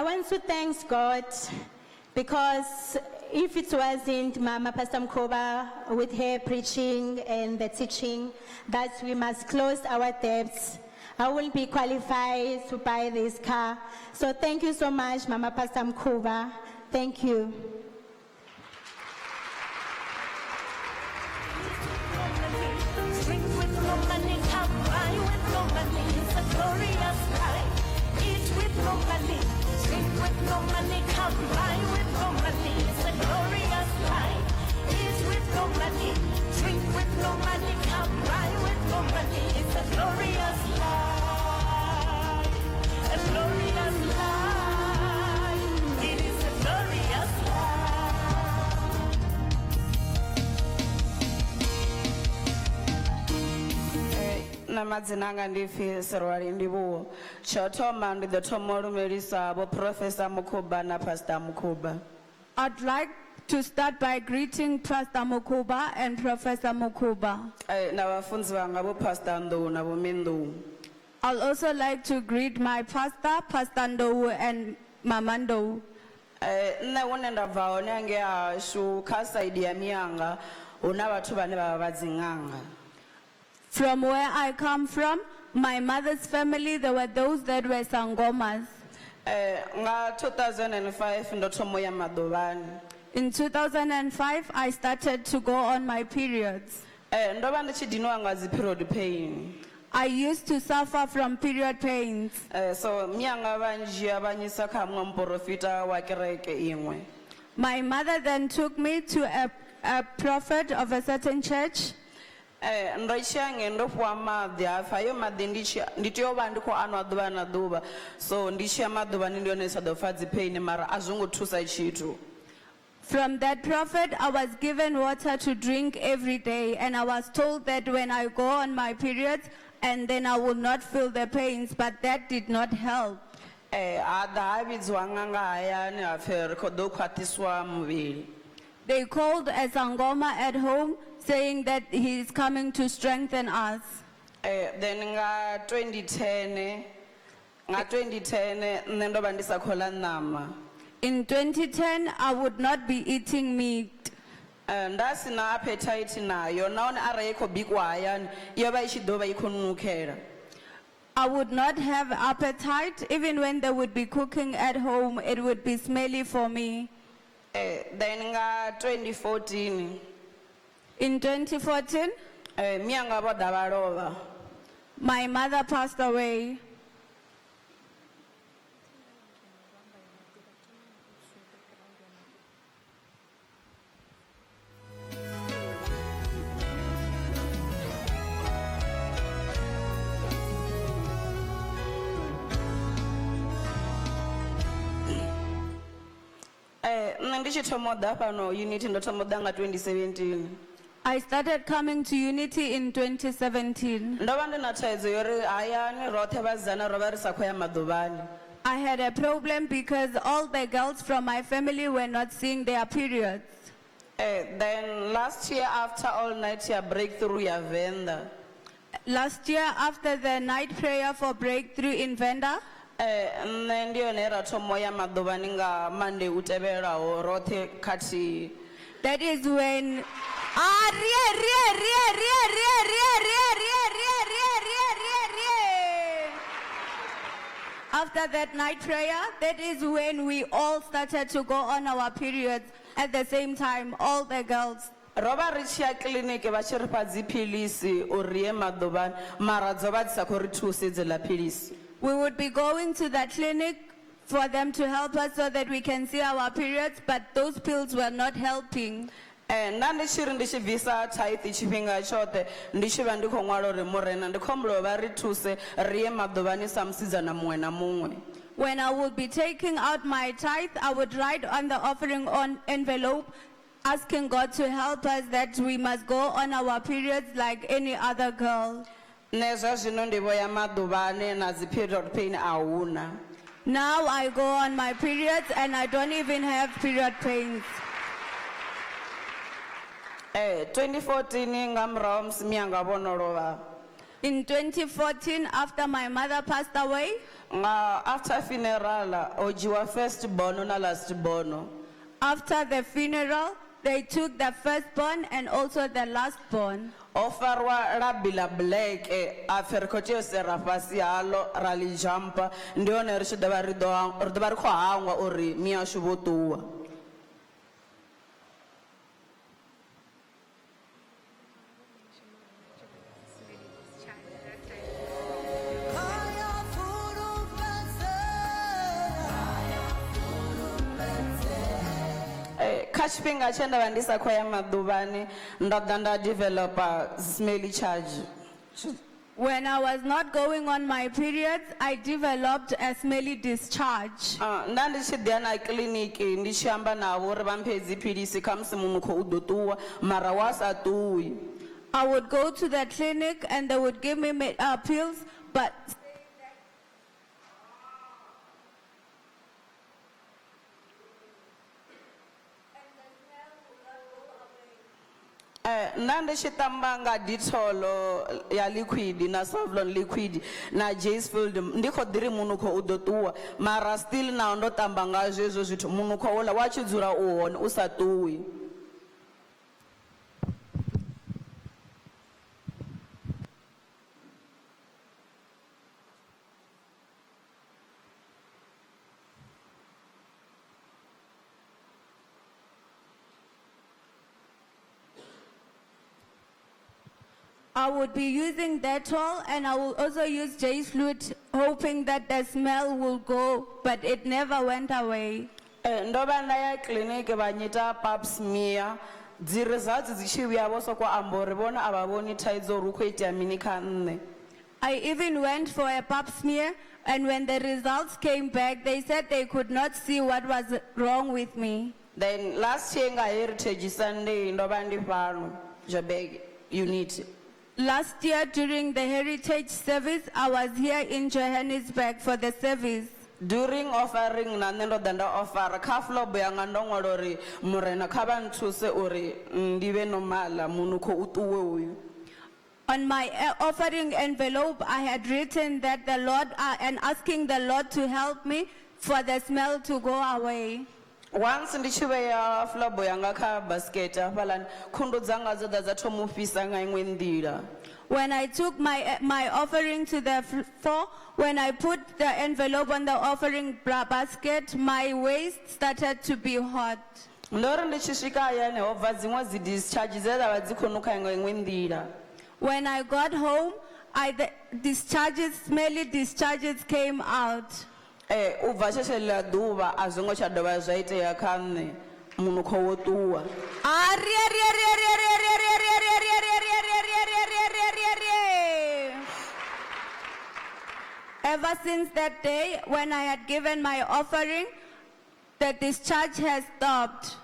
I want to thank God because if it wasn't Mama Pastor Mukhuba with her preaching and the teaching that we must close our debts, I wouldn't be qualified to buy this car. So thank you so much, Mama Pastor Mukhuba. Thank you. Drink with no money, come buy with no money. It's a glorious life. Eat with no money. Drink with no money, come buy with no money. It's a glorious life. Eat with no money. Drink with no money, come buy with no money. It's a glorious life. A glorious life. It is a glorious life. Namadzinanga ndifi serwali ndibuwo chothoma ndi the thomo lumelisa bo Professor Mukhuba na Pastor Mukhuba. I'd like to start by greeting Pastor Mukhuba and Professor Mukhuba. Na bafunzi banga bo Pastor Ndou na bo Mendo. I'll also like to greet my pastor, Pastor Ndou and Mama Ndou. Nne wone ndabva hone ange ashu kha side ya Miyanga una bathu bane baba badzinganga. From where I come from, my mother's family, there were those that were sangomas. Nga 2005 ndo thomo ya madovani. In 2005, I started to go on my periods. Ndo vha ndi tshi dinwa nga dzi period pain. I used to suffer from period pains. So Miyanga vanjia vanyisa kha mwe mprofita wa kereke imwe. My mother then took me to a prophet of a certain church. Ndo tshiange ndo fwa maḓi afa yo maḓi ndi tea u vha ndi khou anwa ḓuvha na ḓuvha so ndi tshi ya maḓuvhani ndi yone sa ḓo pfa dzi pain mara a zwo ngo thusa tshithu. From that prophet, I was given water to drink every day, and I was told that when I go on my periods, and then I will not feel the pains, but that did not help. A ḓa ha vhidziwa ṅanga hayani ha pfhi ri khou ḓo khwaṱhiswa muvhili. They called a sangoma at home, saying that he is coming to strengthen us. Then nga 2010 nne ndo vha ndi sa khou ḽa ṋama. In 2010, I would not be eating meat. Nda sina appetite nayo nahone arali i khou bikiwa hayani yo vha I tshi ḓo vha I khou nukhela. I would not have appetite. Even when they would be cooking at home, it would be smelly for me. Then nga 2014 In 2014, Miyanga vho ḓa vha lovha. my mother passed away. Nne ndi tshi thoma u ḓa fhano unity ndo thoma u ḓa nga 2017. I started coming to Unity in 2017. Ndo vha ndi na thaidzo yori hayani roṱhe vhasidzana ro vha ri sa khou ya maḓuvhani. I had a problem because all the girls from my family were not seeing their periods. Then last year after all night ya breakthrough ya Venda. Last year, after the night prayer for breakthrough in Venda, Nne ndi yone ra thomo ya maḓuvhani nga Monday u tevhelaho roṱhe khathihi. that is when after that night prayer, that is when we all started to go on our periods at the same time, all the girls. Ro vha ri tshi ya kiḽiniki vha tshi ri fha dziphilisi uri ri ye maḓuvhani mara dzo vha dzi sa khou ri thuse dziḽa philisi. We would be going to the clinic for them to help us so that we can see our periods, but those pills were not helping. Nda ndi tshi ri ndi tshi bvisa tithe tshifhinga tshoṱhe ndi tshi vha ndi khou ṅwala uri murena ndi khou humbula vha ri thuse ri ye maḓuvhani sa musidzana muṅwe na muṅwe. When I would be taking out my tithe, I would write on the offering on envelope, asking God to help us that we must go on our periods like any other girl. Nne zwa zwino ndi vho ya maḓuvhani na dzi period pain a huna. Now I go on my periods and I don't even have period pains. 2014 nga murahu musi Miyanga vho no lovha. In 2014, after my mother passed away, After funeral, ojiwa first born na last born. After the funeral, they took the firstborn and also the lastborn. Ofarwa rabila black aferkoche serafasi halo rali jumpa ndione rishidaba ridaba rikho hangwa uri miya shubotuwa. Kachipinga chenda vandisa kwa ya maduvani ndadanda developer smelly charge. When I was not going on my periods, I developed a smelly discharge. Ndandishidiana clinic ndishamba na uri vampedzi pilisi kamsi munhu kho udotuwa mara wasatuwi. I would go to the clinic and they would give me pills, but Nande shitambanga ditolo ya liquid na Savlon liquid na Jacefield ndiko diri munhu kho udotuwa mara still na ndo tambanga zvezvo zvithu munhu kho ola wachidzura uone usatuwi. I would be using Dettol and I will also use J's fluid, hoping that the smell will go, but it never went away. Ndoba ndaya clinic vanyita pap smear dzi results dzichiuya voso kwa ambori vona avavoni thaidzo uri kuita mini kha nne. I even went for a pap smear, and when the results came back, they said they could not see what was wrong with me. Then last year nga Heritage Sunday ndoba ndi fano Joburg unit. Last year during the Heritage service, I was here in Johannesburg for the service. During offering na nne ndo danda offer kaflo boyanga ndo ngolori murena kha ba nthuse uri ndive nomala munhu kho utuwe uyu. On my offering envelope, I had written that the Lord, and asking the Lord to help me for the smell to go away. Once ndichiveya flobo yanga kha basket afalani khundu dzanga dzoda dza thoma ufisa nga iṅwe nḓila. When I took my offering to the floor, when I put the envelope on the offering basket, my waist started to be hot. Ndori ndichisvika hayani ho bva dziṅwe dzi discharge dze dzavha dzi khou nukha nga iṅwe nḓila. When I got home, the smelly discharges came out. Ubva tshetshelela ḓuvha a zwongo tsha dovha zwa itea kha nne munhu kho wo ṱuwa. Ever since that day, when I had given my offering, the discharge has stopped.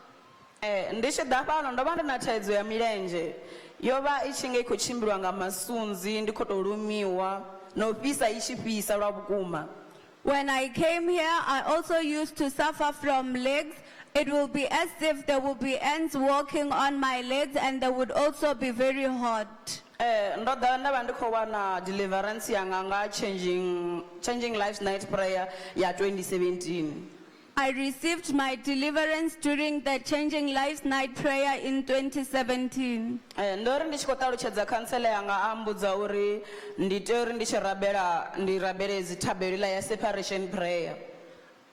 Ndishi ḓa fhano ndo vha ndi na thaidzo ya milenzhe yo vha i tshi nga i khou tshimbiliwa nga masunzi ndi khou tou lumiwa na u fhisa i tshi fhisa lwa vhukuma. When I came here, I also used to suffer from legs. It will be as if there will be ants walking on my legs, and they would also be very hot. Ndo ḓa nda vha ndi khou wana deliverance yanga nga changing lives night prayer ya 2017. I received my deliverance during the Changing Lives Night Prayer in 2017. Ndori ndi tshi khou ṱalutshedza khansela yanga a mbudza uri ndi tea uri ndi tshi rabele dzi thabelo ya separation prayer.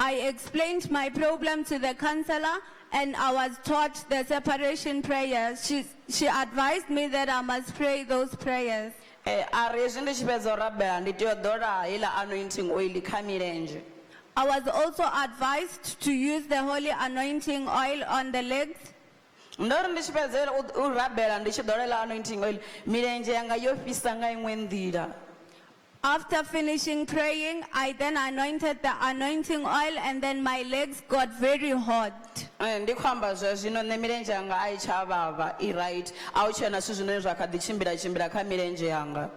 I explained my problem to the counselor and I was taught the separation prayers. She advised me that I must pray those prayers. Ari hezwi ndi tshi fhedza u rabela ndi tea u ḓola heiḽa anointing oil kha milenzhe. I was also advised to use the holy anointing oil on the legs. Ndori ndi tshi fhedza u rabela ndi tshi ḓola heiḽa anointing oil milenzhe yanga yo fhisa nga iṅwe nḓila. After finishing praying, I then anointed the anointing oil and then my legs got very hot. Ndi khou amba zwino nṋe milenzhe yanga a i tsha vhavha i right a u tshena zwithu zwine zwa kha ḓi tshimbila kha milenzhe yanga.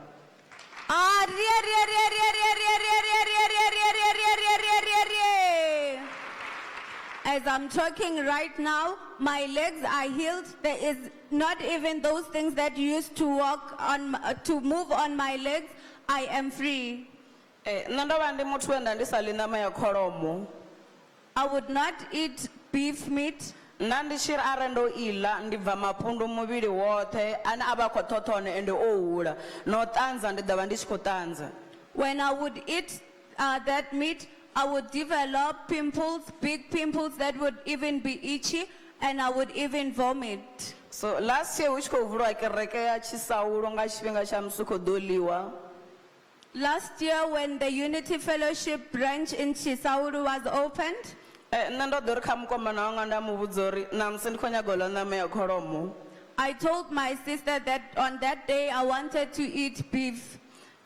As I'm talking right now, my legs are healed. There is not even those things that used to move on my legs. I am free. nṋe ndo vha ndi muthu we nda ndi sa ḽi ṋama ya kholomo. I would not eat beef meat. Nna ndi tshi ri arali ndo iḽa ndi bva mapundu muvhili woṱhe ane a vha khou ṱhoṱhona ende o hula na u ṱanza ndi ḓo vha ndi tshi khou ṱanza. When I would eat that meat, I would develop pimples, big pimples that would even be itchy, and I would even vomit. So last year hu tshi khou vuliwa kereke ya Tshisaulo nga tshifhinga tsha musi khou ḓo ḽiwa. Last year, when the Unity Fellowship branch in Chisauru was opened, Nṋe ndo ḓo ri kha mukomana wanga nda muvhudza uri namusi ndi khou nyaga u ḽa ṋama ya kholomo. I told my sister that on that day I wanted to eat beef.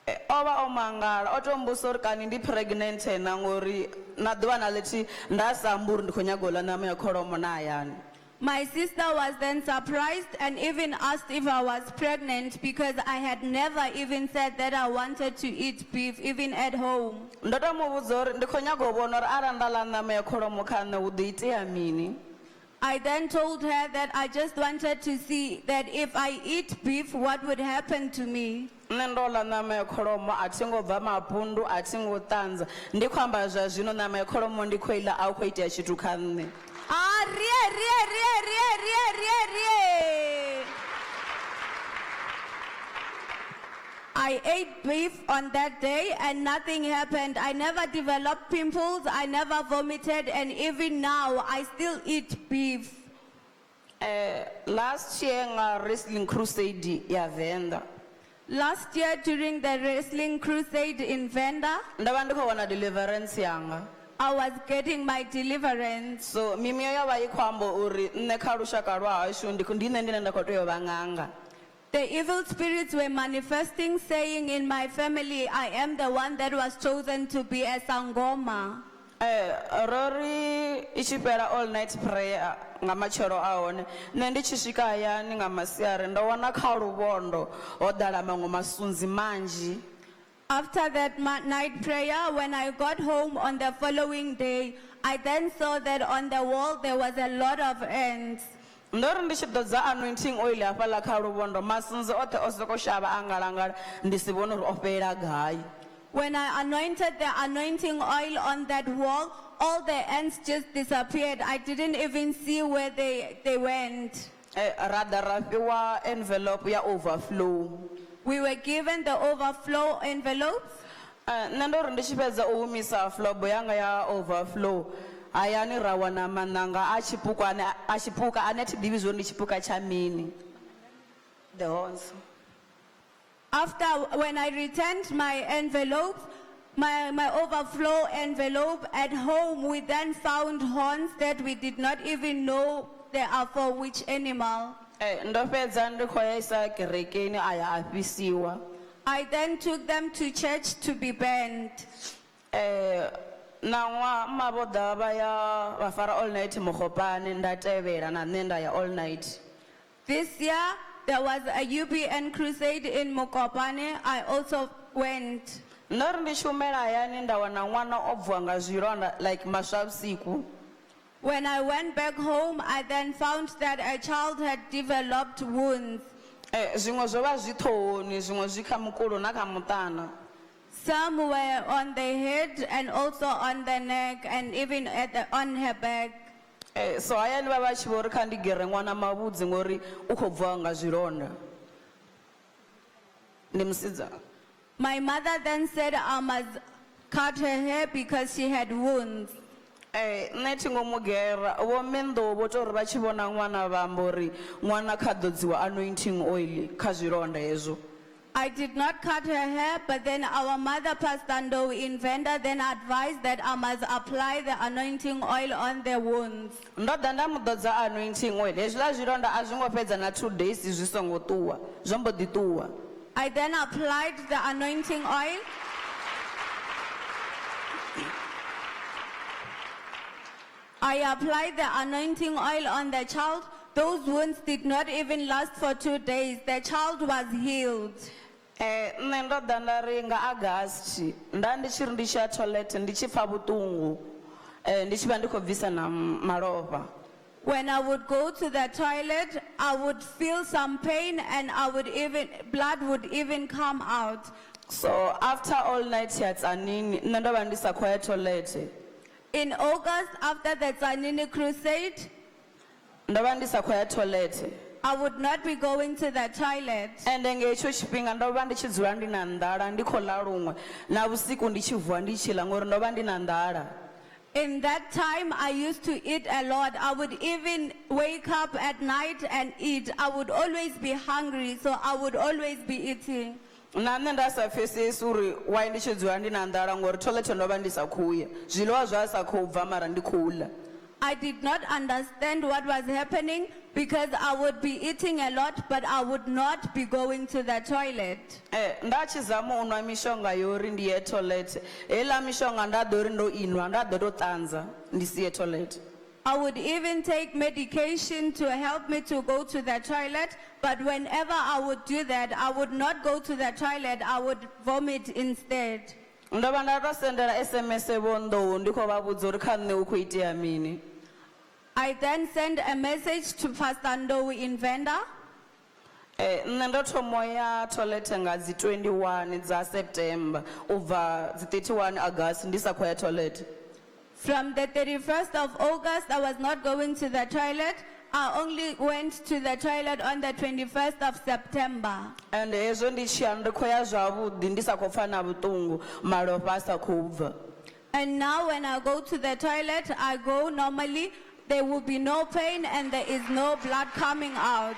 O vha o mangala o to mbusa uri kani ndi pregnant na ngori na ḓuvha na ḽithi nda sa ambi uri ndi khou nyaga u ḽa ṋama ya kholomo na hayani. My sister was then surprised and even asked if I was pregnant because I had never even said that I wanted to eat beef, even at home. Ndo to muvhudza uri ndi khou nyaga u vhona uri arali nda ḽa ṋama ya kholomo kha nṋe hu ḓo itea mini. I then told her that I just wanted to see that if I eat beef, what would happen to me. Nṋe ndo ḽa ṋama ya kholomo a thi ngo bva mapundu a thi ngo ṱanza ndi khou amba zwa zwino ṋama ya kholomo ndi khou iḽa a hu khou itea tshithu kha nṋe. Ah, I ate beef on that day and nothing happened. I never developed pimples, I never vomited, and even now I still eat beef. Last year nga wrestling crusade ya Venda. Last year during the wrestling crusade in Venda, Nda vha ndi khou wana deliverance yanga. I was getting my deliverance. So mimiyo yo vha I khou amba uri nṋe kha lushaka lwa hashu ndi nṋe ndine nda khou tea u vha ṅanga. The evil spirits were manifesting, saying in my family, I am the one that was chosen to be a sangoma. Rori I tshi fhela all night prayer nga matshelo a hone nṋe ndi tshi swika hayani nga masiari ndo wana kha luvhondo ho ḓala maṅwe masunzi manzhi. After that night prayer, when I got home on the following day, I then saw that on the wall there was a lot of ants. Ndo ri ndi tshi ḓodza anointing oil hafhaḽa kha luvhondo masunzi oṱhe o soko shavha a ngalangala ndi si vhone uri o fhelela gai. When I anointed the anointing oil on that wall, all the ants just disappeared. I didn't even see where they went. Ra ḓa ra fhiwa envelope ya overflow. We were given the overflow envelopes. Nṋe ndo ri ndi tshi fhedza u humisa flobo yanga ya overflow hayani ra wana maṋanga a tshipuka ane thi ḓivhi zwori ndi tshipuka tsha mini. The horns. After, when I returned my envelopes, my overflow envelope at home, we then found horns that we did not even know they are for which animal. Ndo fhedza ndi khou ya isa kerekeni aya a fhisiwa. I then took them to church to be burned. Ṋaṅwaha mma vho ḓa vha ya vha fara all night Mukhuphani nda tevhela na nṋe nda ya all night. This year, there was a UBN crusade in Mokopane. I also went. Ndo ri ndi tshi humela hayani nda wana ṅwana o bviwa nga zwilonda like maswa vhusiku. When I went back home, I then found that a child had developed wounds. Zwiṅwe zwo vha zwi ṱhohoni zwiṅwe zwi kha mukulo na kha muṱana. Some were on the head and also on the neck and even on her back. So hayani vha vha tshi vho ri kha ndi gere ṅwana mavhudzi ngori u khou bviwa nga zwilonda. Ndi musidzana. My mother then said I must cut her hair because she had wounds. Nṋe thi ngo mu gera vho mendo vho tori vha tshi vhona ṅwana vha amba uri ṅwana kha ḓodziwa anointing oil kha zwilonda hezwo. I did not cut her hair, but then our mother, Pastor Ndo in Venda, then advised that I must apply the anointing oil on the wounds. Ndo ḓa nda mu ḓodza anointing oil hezwiḽa zwilonda a zwi ngo fhedza na 2 days zwi songo ṱuwa zwo mbo ḓi ṱuwa. I then applied the anointing oil. I applied the anointing oil on the child. Those wounds did not even last for 2 days. The child was healed. Nṋe ndo ḓa nda ri nga August nda ndi tshi ri ndi tshi ya toilet ndi tshi pfa vhuṱungu ndi tshi vha ndi khou bvisa na malofha. When I would go to the toilet, I would feel some pain and blood would even come out. So after all night yats anini, nne ndo vha ndi sa khou ya toilet. In August, after the Zanini crusade, Ndo vha ndi sa khou ya toilet. I would not be going to the toilet. And nga hetsho tshifhinga ndo vha ndi tshi dzula ndi na nḓala ndi khou ḽa luṅwe na vhusiku ndi tshi vuwa ndi tshi ḽa ngori ndo vha ndi na nḓala. In that time, I used to eat a lot. I would even wake up at night and eat. I would always be hungry, so I would always be eating. Na nṋe nda sa pfesesi uri why ndi tshi dzula ndi na nḓala ngori toilet ndo vha ndi sa khou ya. Zwiḽiwa zwa sa khou bva mara ndi khou ḽa. I did not understand what was happening because I would be eating a lot, but I would not be going to the toilet. Nda tshi zama u nwa mishonga yori ndi ye toilet. Heiḽa mishonga nda ḓo ri ndo inwa nda ḓo to ṱanza ndi si ye toilet. I would even take medication to help me to go to the toilet, but whenever I would do that, I would not go to the toilet, I would vomit instead. Ndo vha nda to sendela SMS vho nḓou ndi khou vha vhudza uri kha nṋe hu khou itea mini. I then sent a message to Pastor Ndowi in Venda. Nṋe ndo thomo ya toilet nga dzi 21 dza September u bva dzi 31 August ndi sa khou ya toilet. From the 31st of August, I was not going to the toilet. I only went to the toilet on the 21st of September. And hezwo ndi tshi ya ndi khou ya zwavhuḓi ndi sa khou pfa na vhuṱungu malofha a sa khou bva. And now when I go to the toilet, I go normally. There will be no pain and there is no blood coming out.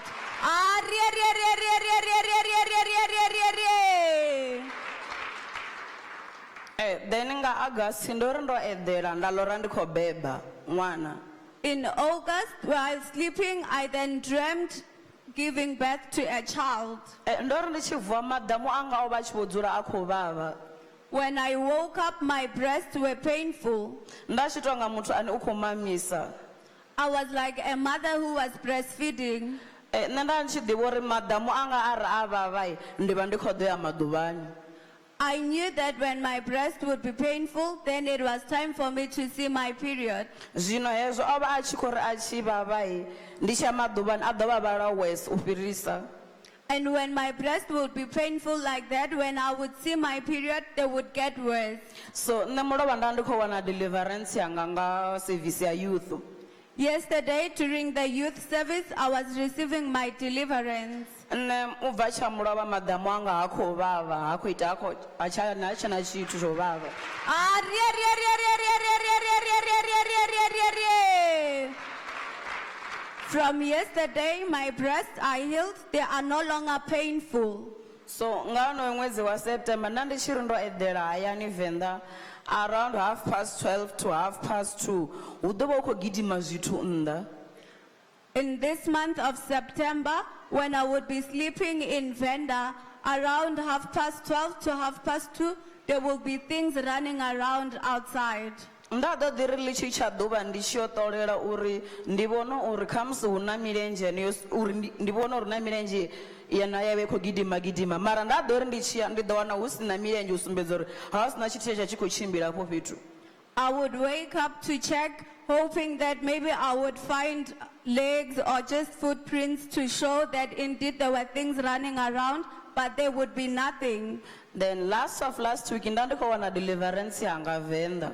Then nga August ndo ri ndo eḓela nda ḽora ndi khou beba ṅwana. In August, while sleeping, I then dreamt giving birth to a child. Ndo ri ndi tshi vuwa maḓamu anga o vha tshi vho dzula a khou vhavha. When I woke up, my breasts were painful. Nda tshi tou nga muthu ane u khou mamisa. I was like a mother who was breastfeeding. Nṋe nda ndi tshi ḓivha uri maḓamu anga ari a vhavha ndi vha ndi khou ḓo ya maḓuvhani. I knew that when my breast would be painful, then it was time for me to see my period. Zwino hezwo o vha a tshi khou ri a tshi vhavha ndi tshi ya maḓuvhani a ḓo vha vhala worse u fhirisa. And when my breast would be painful like that, when I would see my period, they would get worse. So nṋe mulovha nda ndi khou wana deliverance yanga nga service ya youth. Yesterday, during the youth service, I was receiving my deliverance. Nṋe u bva tsha mulovha maḓamu anga ha khou vhavha ha khou ita ha tshena tshithu zwo vhavha. From yesterday, my breasts are healed. They are no longer painful. So nga honoyo ṅwedzi wa September nda ndi tshi ri ndo eḓela hayani Venḓa around 12:30 to 2:30 hu ḓo vha hu khou gidima zwithu nnḓa. In this month of September, when I would be sleeping in Venda, around 12:30 to 2:30, there will be things running around outside. Nda ḓo ḓi ri ḽi tshi tsha ḓuvha ndi tshi yo ṱolela uri ndi vhone uri khamusi hu na milenzhe uri ndi vhone uri na milenzhe yana ya vha khou gidima mara nda ḓo ri ndi tshi ya ndi ḓo wana hu si na milenzhe u sumbedza uri ha hu si na tshithu tsha tshi khou tshimbila afho fhethu. I would wake up to check, hoping that maybe I would find legs or just footprints to show that indeed there were things running around, but there would be nothing. Then last week nda ndi khou wana deliverance yanga Venḓa.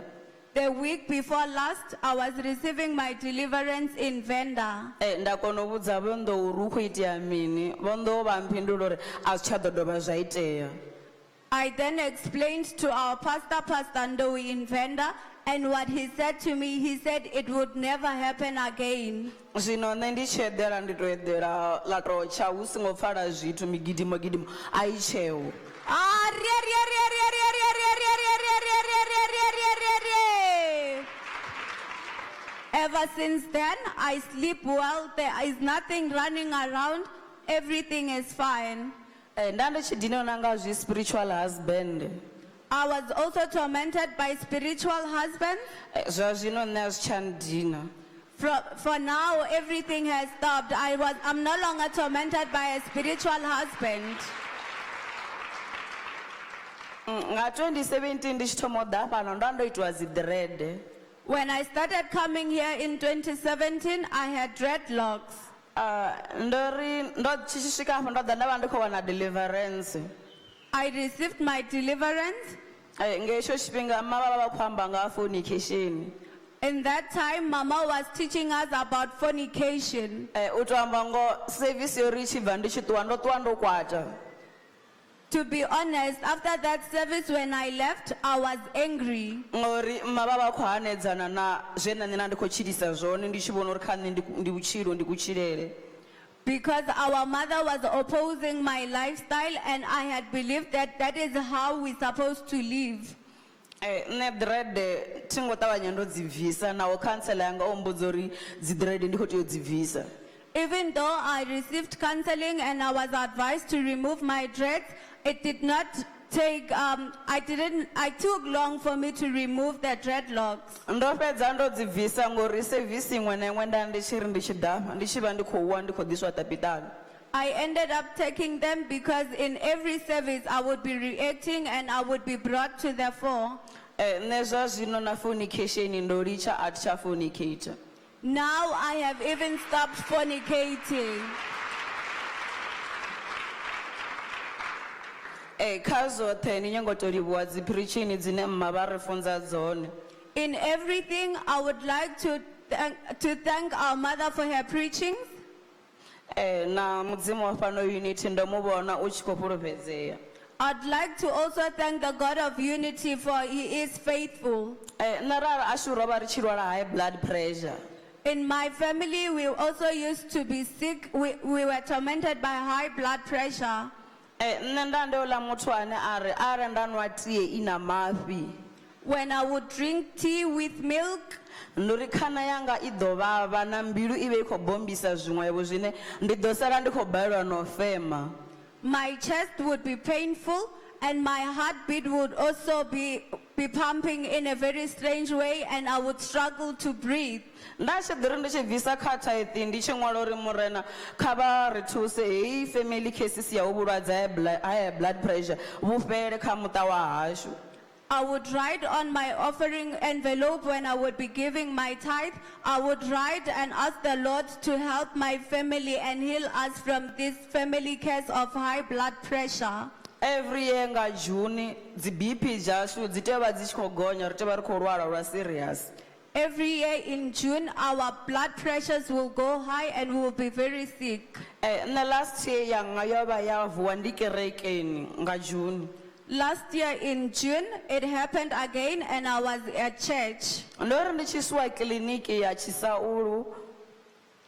The week before last, I was receiving my deliverance in Venda. Nda kona u vhudza vho nḓou uri hu khou itea mini vho nḓou vha mphindulela uri a zwi tsha ḓo dovha zwa itea. I then explained to our pastor, Pastor Ndowi in Venda, and what he said to me, he said it would never happen again. Zwino nṋe ndi tshi eḓela ndi to eḓela ḽa to tsha hu songo pfala zwithu migidimo a i tsheho. Ever since then, I sleep well. There is nothing running around. Everything is fine. Nda ndi tshi dinona nga zwi spiritual husband. I was also tormented by spiritual husbands. Zwa zwino nṋe a zwi tsha ndina. For now, everything has stopped. I'm no longer tormented by a spiritual husband. Nga 2017 ndi tshi thoma u ḓa fhano nda ndo itiwa dzi dread. When I started coming here in 2017, I had dreadlocks. Ndo ri ndo tshi swika afho ndo ḓa nda vha ndi khou wana deliverance. I received my deliverance. ngesho tshifhinga mama vha vha khou amba nga ha fornication. In that time, Mama was teaching us about fornication. U to amba ngo service yo ri tshi bva ndi tshi ṱuwa ndo ṱuwa ndo kwata. To be honest, after that service, when I left, I was angry. Ngori mma vha vha khou hanedzana na zwe na nṋe na ndi khou tshilisa zwone ndi tshi vhona uri kha nṋe ndi vhutshilo ndi kutshilele. Because our mother was opposing my lifestyle, and I had believed that that is how we're supposed to live. Nṋe ḓirede thi ngo ṱavhanya ndo dzi bvisa naho khantsela yanga o mbudza uri dzi ḓirede ndi khou tea u dzi bvisa. Even though I received counseling and I was advised to remove my dreads, it did not take, I took long for me to remove the dreadlocks. Ndo fhedza ndo dzi bvisa ngori service iṅwe na iṅwe nda ndi tshi ri ndi tshi dafa ndi tshi vha ndi khou wa ndi khou ḓiswa tapitani. I ended up taking them because in every service I would be reacting and I would be brought to the fore. Nṋe zwa zwino na fornication ndo litsha a thi tsha fornicate. Now I have even stopped fornicating. Kha zwoṱhe ni nyango to livhuwa dzi preaching dzine mma vha ri funza dzone. In everything, I would like to thank our mother for her preachings. Na mudzimu wa fhano unity ndo mu vhona u tshi khou fhulufhedzea. I'd like to also thank the God of unity for he is faithful. Nṋe rari ashu ro vha ri tshi lwala high blood pressure. In my family, we also used to be sick. We were tormented by high blood pressure. Nṋe nda ndi ola muthu ane a ri arali nda nwa tie ina mafhi. When I would drink tea with milk, nduri khana yanga I ḓo vhavha na mbilu I vha I khou bombisa zwiṅwevho zwine ndi ḓo sala ndi khou balelwa no fema. my chest would be painful and my heartbeat would also be pumping in a very strange way, and I would struggle to breathe. Nda tshi ḓiri ndi tshi bvisa kha thaithi ndi tshi ṅwala uri murena kha vha ri thuse hei family cases ya u vhulwadze high blood pressure vhu fhele kha muṱa wa hashu. I would write on my offering envelope when I would be giving my tithe. I would write and ask the Lord to help my family and heal us from this family case of high blood pressure. Every year nga June dzi BP dzashu dzi tea vha dzi tshi khou gonya ri tea vha ri khou lwala lwa serious. Every year in June, our blood pressures will go high and we will be very sick. Nṋe last year yanga yo vha ya vuwa ndi kerekeni nga June. Last year in June, it happened again and I was at church. Ndo ri ndi tshi swa kiliniki ya Tshisaulu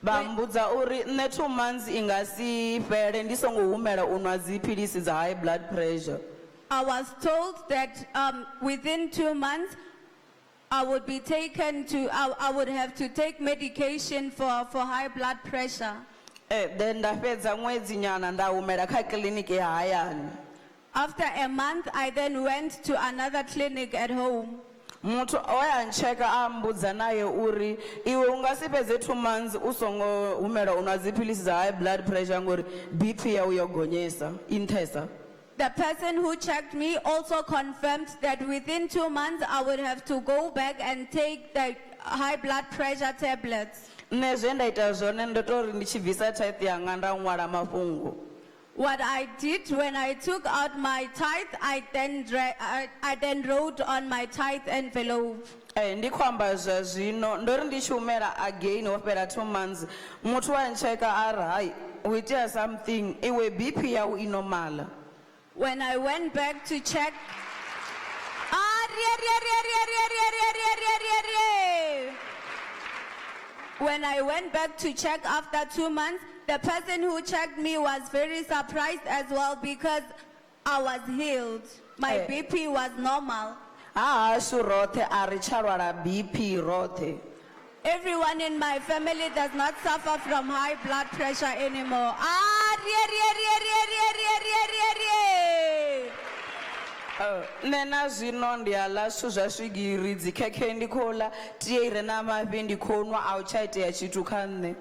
vha mbudza uri nṋe 2 months I nga si fhele ndi songo humela u nwa dzi philisi dza high blood pressure. I was told that within 2 months, I would be taken to, I would have to take medication for high blood pressure. Then nda fhedza ṅwedzi nyana nda humela kha kiliniki ya hayani. After a month, I then went to another clinic at home. Muthu o ya ncheka a mbudza naye uri iwe unga si fhedze 2 months u songo humela u nwa dzi philisi dza high blood pressure ngori BP ya u yo gonyesa intesa. The person who checked me also confirmed that within 2 months, I would have to go back and take the high blood pressure tablets. Nṋe zwe nda ita zwone ndo tori ndi tshi bvisa tithe yanga nda ṅwala mafhungo. What I did when I took out my tithe, I then wrote on my tithe envelope. Ndi khou amba zwa zwino ndo ri ndi tshi humela again ho fhela 2 months muthu wa ncheka a ri hai u itea something iwe BP ya u I normal. When I went back to check, when I went back to check after 2 months, the person who checked me was very surprised as well because I was healed. My BP was normal. Hashu roṱhe a ri tsha lwala BP roṱhe. Everyone in my family does not suffer from high blood pressure anymore. Nṋe na zwino ndi a ḽa zwithu zwa swigiri dzi khekhe ndi khou ḽa tie I re na mafhi ndi khou nwa a u tsha itea tshithu kha nṋe.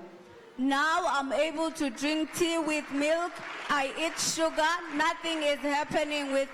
Now I'm able to drink tea with milk. I eat sugar. Nothing is happening with